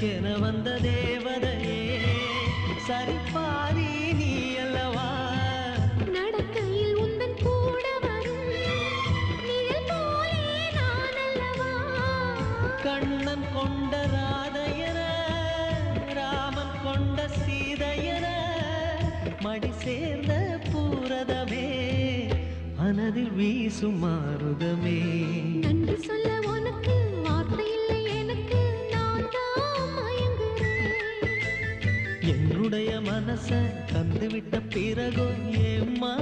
எனக்கென வந்த தேவதையே சரிபாரி நீ அல்லவா நடக்கையில் உந்தன் கூட வரும் நிழல் போலே நான் அல்லவா கண்ணன் கொண்ட ராதையர ராமன் கொண்ட சீதையர மடி சேர்ந்த பூரதமே மனதில் வீசும் மாருதமே நன்றி சொல்ல உனக்கு வார்த்தை இல்லை எனக்கு நான் தான் மயங்குறேன் என்னுடைய மனச தந்துவிட்ட பிறகோ ஏம்மா